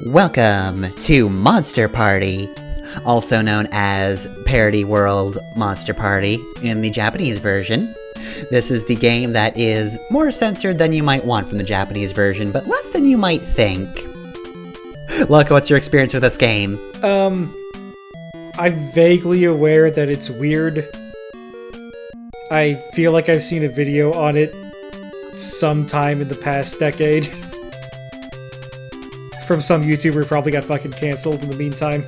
Welcome to Monster Party, also known as Parody World Monster Party in the Japanese version. This is the game that is more censored than you might want from the Japanese version, but less than you might think. Look, what's your experience with this game? I'm vaguely aware that it's weird. I feel like I've seen a video on it sometime in the past decade. From some YouTuber who probably got fucking cancelled in the meantime.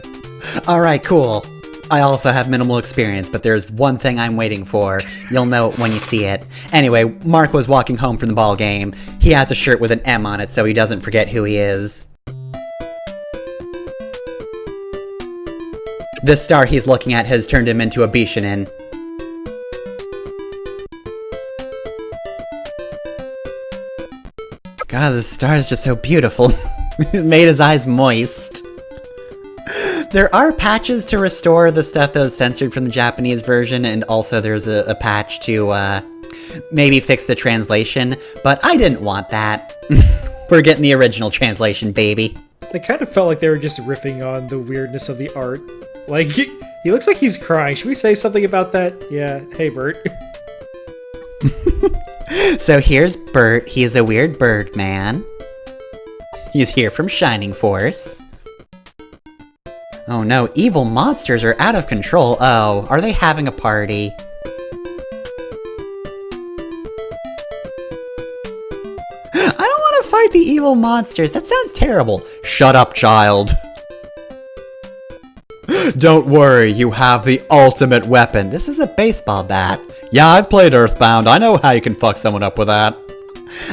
Alright, cool. I also have minimal experience, but there's one thing I'm waiting for. You'll know it when you see it. Anyway, Mark was walking home from the ball game. He has a shirt with an M on it so he doesn't forget who he is. This star he's looking at has turned him into a Bishinin. God, this star is just so beautiful. It made his eyes moist. There are patches to restore the stuff that was censored from the Japanese version, and also there's a patch to maybe fix the translation, but I didn't want that. We're getting the original translation, baby. They kind of felt like they were just riffing on the weirdness of the art. Like, he looks like he's crying. Should we say something about that? Yeah, hey Bert. So here's Bert. He's a weird bird man. He's here from Shining Force. Oh no, evil monsters are out of control. Oh, are they having a party? I don't want to fight the evil monsters. That sounds terrible. Shut up, child. Don't worry, you have the ultimate weapon. This is a baseball bat. Yeah, I've played Earthbound. I know how you can fuck someone up with that.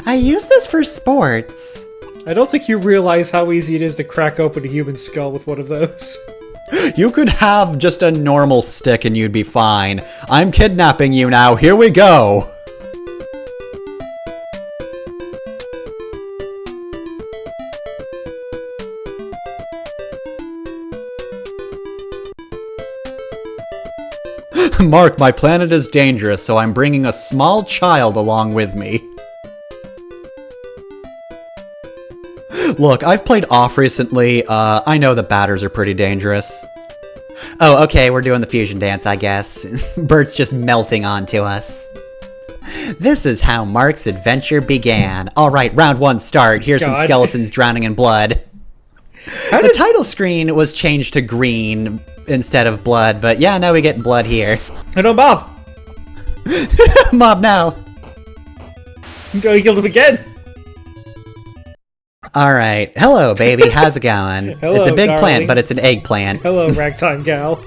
I use this for sports. I don't think you realize how easy it is to crack open a human skull with one of those. You could have just a normal stick and you'd be fine. I'm kidnapping you now. Here we go. Mark, my planet is dangerous, so I'm bringing a small child along with me. Look, I've played off recently. I know the batters are pretty dangerous. Oh, okay, we're doing the fusion dance, I guess. Bert's just melting onto us. This is how Mark's adventure began. Alright, round one start. Here's some skeletons drowning in blood. The title screen was changed to green instead of blood, but yeah, now we get blood here. I know, Bob! Mob now! Go, you killed him again! Alright, hello baby, how's it going? Hello, it's a big darling. plant, but it's an eggplant. Hello, ragtime gal.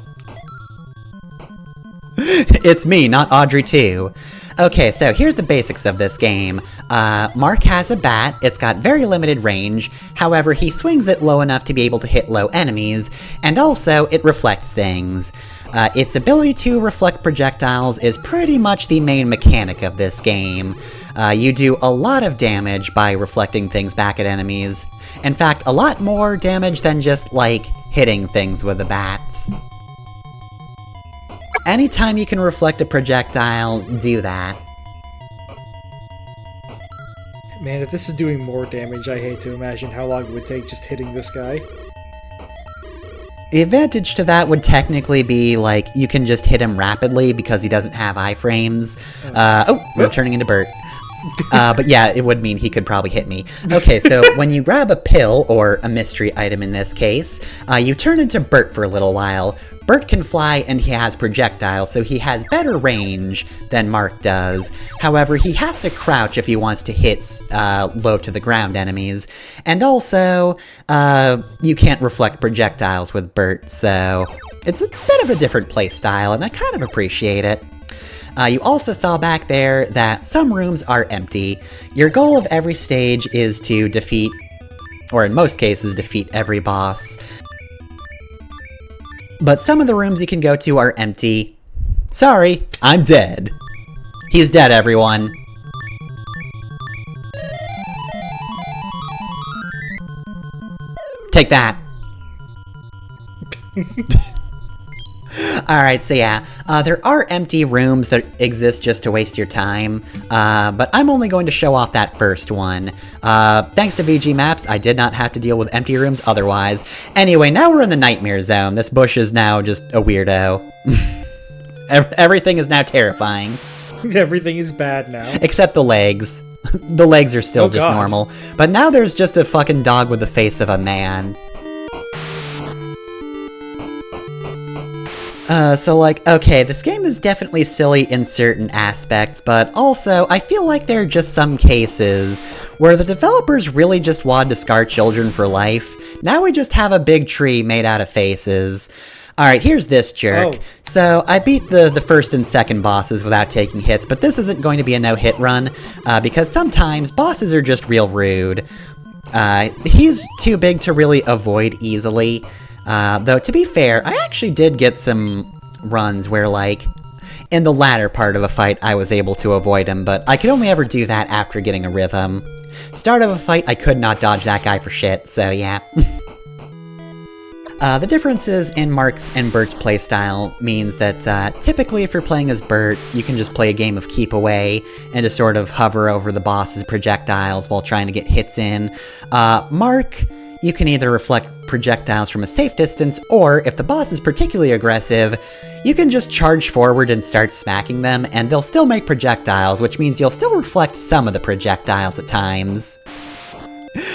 It's me, not Audrey too. Okay, so here's the basics of this game. Mark has a bat, it's got very limited range, however he swings it low enough to be able to hit low enemies, and also it reflects things. Its ability to reflect projectiles is pretty much the main mechanic of this game. You do a lot of damage by reflecting things back at enemies. In fact, a lot more damage than just, like, hitting things with the bats. Anytime you can reflect a projectile, do that. Man, if this is doing more damage, I hate to imagine how long it would take just hitting this guy. The advantage to that would technically be, like, you can just hit him rapidly because he doesn't have iframes. We're turning into Bert. But yeah, it would mean he could probably hit me. Okay, so when you grab a pill, or a mystery item in this case, you turn into Bert for a little while. Bert can fly and he has projectiles, so he has better range than Mark does. However, he has to crouch if he wants to hit low to the ground enemies. And also, you can't reflect projectiles with Bert, so it's a bit of a different playstyle, and I kind of appreciate it. You also saw back there that some rooms are empty. Your goal of every stage is to defeat, or in most cases, defeat every boss. But some of the rooms you can go to are empty. Sorry, I'm dead. He's dead, everyone. Take that. Alright, so yeah, there are empty rooms that exist just to waste your time, but I'm only going to show off that first one. Thanks to VG Maps, I did not have to deal with empty rooms otherwise. Anyway, now we're in the nightmare zone. This bush is now just a weirdo. Everything is now terrifying. Everything is bad now. Except the legs. The legs are still just normal. But now there's just a fucking dog with the face of a man. So like, okay, this game is definitely silly in certain aspects, but also, I feel like there are just some cases where the developers really just wanted to scar children for life. Now we just have a big tree made out of faces. Alright, here's this jerk. Oh. So, I beat the first and second bosses without taking hits, but this isn't going to be a no-hit run, because sometimes bosses are just real rude. He's too big to really avoid easily. Though, to be fair, I actually did get some runs where, like, in the latter part of a fight, I was able to avoid him, but I could only ever do that after getting a rhythm. Start of a fight, I could not dodge that guy for shit, so yeah. The differences in Mark's and Bert's playstyle means that typically if you're playing as Bert, you can just play a game of keep away and just sort of hover over the boss's projectiles while trying to get hits in. Mark, you can either reflect projectiles from a safe distance, or if the boss is particularly aggressive, you can just charge forward and start smacking them, and they'll still make projectiles, which means you'll still reflect some of the projectiles at times.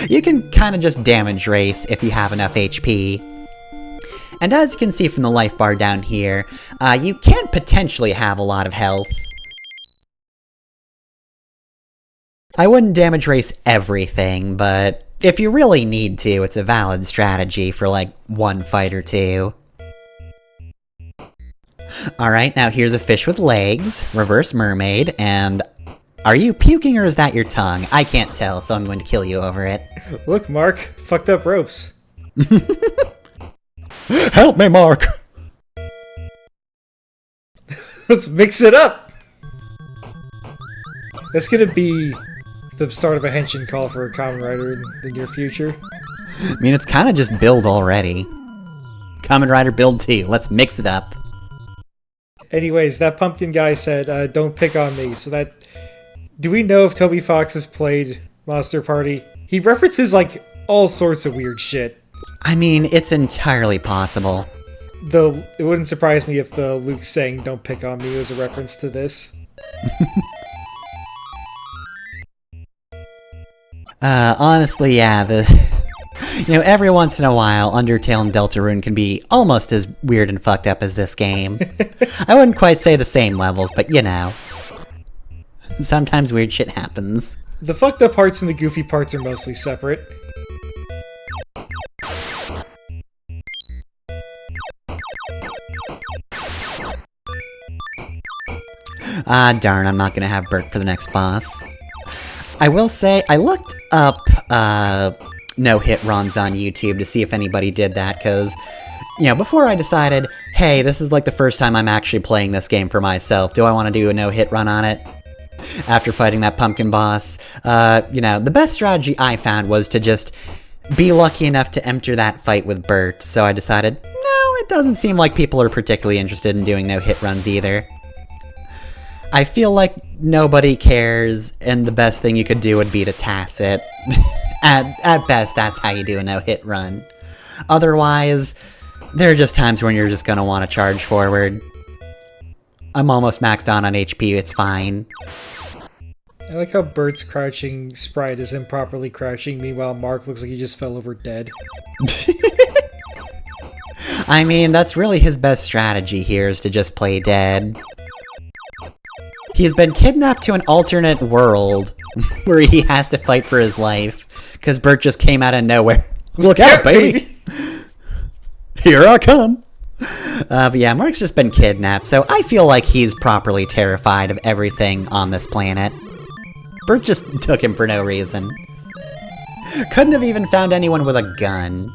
You can kind of just damage race if you have enough HP. And as you can see from the life bar down here, you can potentially have a lot of health. I wouldn't damage race everything, but if you really need to, it's a valid strategy for like one fight or two. Alright, now here's a fish with legs, reverse mermaid, and are you puking or is that your tongue? I can't tell, so I'm going to kill you over it. Look, Mark, fucked up ropes. Help me, Mark! Let's mix it up! That's gonna be the start of a henshin call for a Kamen Rider in the near future. I mean, it's kind of just build already. Kamen Rider Build 2, let's mix it up. Anyways, that pumpkin guy said, don't pick on me, so that... Do we know if Toby Fox has played Monster Party? He references, like, all sorts of weird shit. I mean, it's entirely possible. Though, it wouldn't surprise me if the Luke saying, don't pick on me, was a reference to this. Honestly, yeah, you know, every once in a while, Undertale and Deltarune can be almost as weird and fucked up as this game. I wouldn't quite say the same levels, but you know. Sometimes weird shit happens. The fucked up parts and the goofy parts are mostly separate. Ah, darn, I'm not gonna have Bert for the next boss. I will say, I looked up, no-hit runs on YouTube to see if anybody did that, because, you know, before I decided, hey, this is like the first time I'm actually playing this game for myself, do I want to do a no-hit run on it? After fighting that pumpkin boss, you know, the best strategy I found was to just be lucky enough to enter that fight with Bert, so I decided, no, it doesn't seem like people are particularly interested in doing no-hit runs either. I feel like nobody cares, and the best thing you could do would be to TAS it. At best, that's how you do a no-hit run. Otherwise, there are just times when you're just gonna want to charge forward. I'm almost maxed on HP, it's fine. I like how Bert's crouching sprite is improperly crouching, meanwhile Mark looks like he just fell over dead. I mean, that's really his best strategy here, is to just play dead. He's been kidnapped to an alternate world, where he has to fight for his life, because Bert just came out of nowhere. Look out, baby! Here I come! But yeah, Mark's just been kidnapped, so I feel like he's properly terrified of everything on this planet. Bert just took him for no reason. Couldn't have even found anyone with a gun.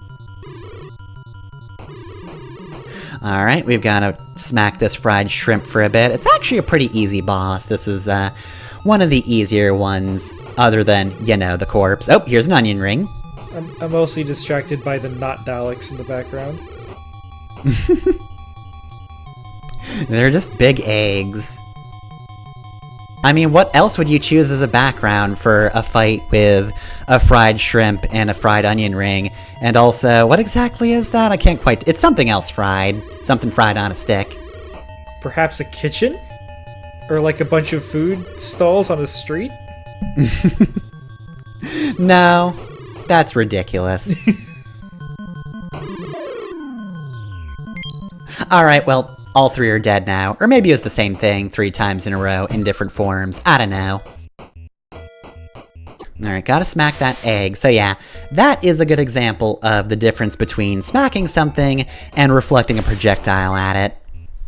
Alright, we've got to smack this fried shrimp for a bit. It's actually a pretty easy boss. This is one of the easier ones, other than, you know, the corpse. Oh, here's an onion ring. I'm mostly distracted by the not Daleks in the background. They're just big eggs. I mean, what else would you choose as a background for a fight with a fried shrimp and a fried onion ring? And also, what exactly is that? I can't quite... It's something else fried. Something fried on a stick. Perhaps a kitchen? Or like a bunch of food stalls on a street? No, that's ridiculous. Alright, well, all three are dead now. Or maybe it was the same thing 3 times in a row in different forms. I don't know. Alright, gotta smack that egg. So yeah, that is a good example of the difference between smacking something and reflecting a projectile at it.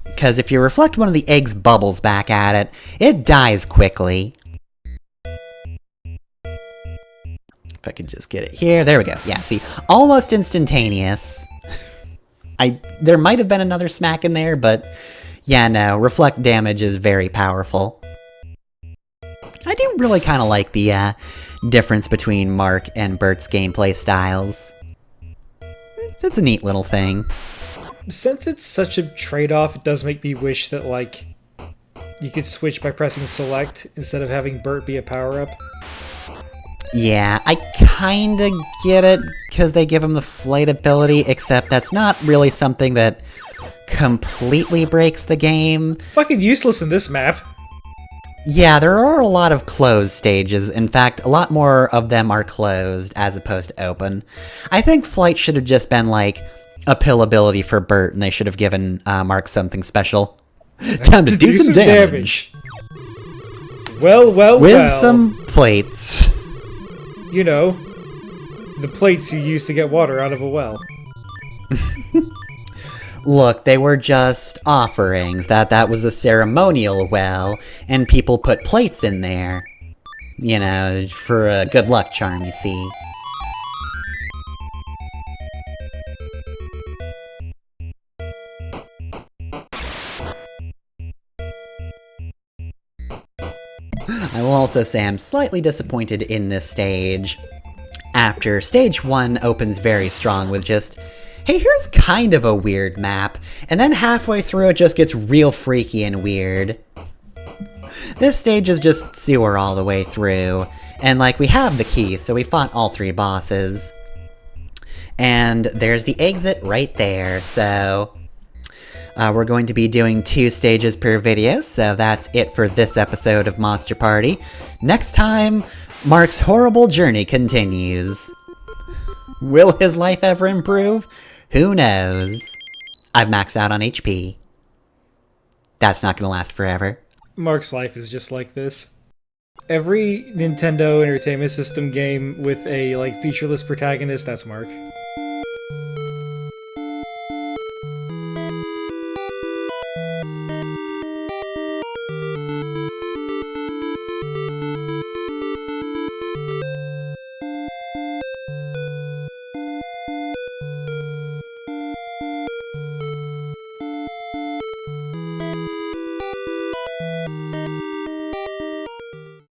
Because if you reflect one of the egg's bubbles back at it, it dies quickly. If I could just get it here. There we go. Yeah, see, almost instantaneous. There might have been another smack in there, but yeah, no, reflect damage is very powerful. I do really kind of like the difference between Mark and Bert's gameplay styles. It's a neat little thing. Since it's such a trade-off, it does make me wish that, like, you could switch by pressing select instead of having Bert be a power-up. Yeah, I kinda get it, because they give him the flight ability, except that's not really something that completely breaks the game. Fucking useless in this map. Yeah, there are a lot of closed stages. In fact, a lot more of them are closed as opposed to open. I think flight should have just been like a pill ability for Bert, and they should have given Mark something special. Time to do some damage. Well. With some plates. You know, the plates you use to get water out of a well. Look, they were just offerings. That was a ceremonial well, and people put plates in there. You know, for a good luck charm, you see. I will also say I'm slightly disappointed in this stage. After stage 1 opens very strong with just, hey, here's kind of a weird map, and then halfway through it just gets real freaky and weird. This stage is just sewer all the way through, and like, we have the key, so we fought all 3 bosses. And there's the exit right there, so... we're going to be doing 2 stages per video, so that's it for this episode of Monster Party. Next time, Mark's horrible journey continues. Will his life ever improve? Who knows? I've maxed out on HP. That's not gonna last forever. Mark's life is just like this. Every Nintendo Entertainment System game with a, like, featureless protagonist, that's Mark.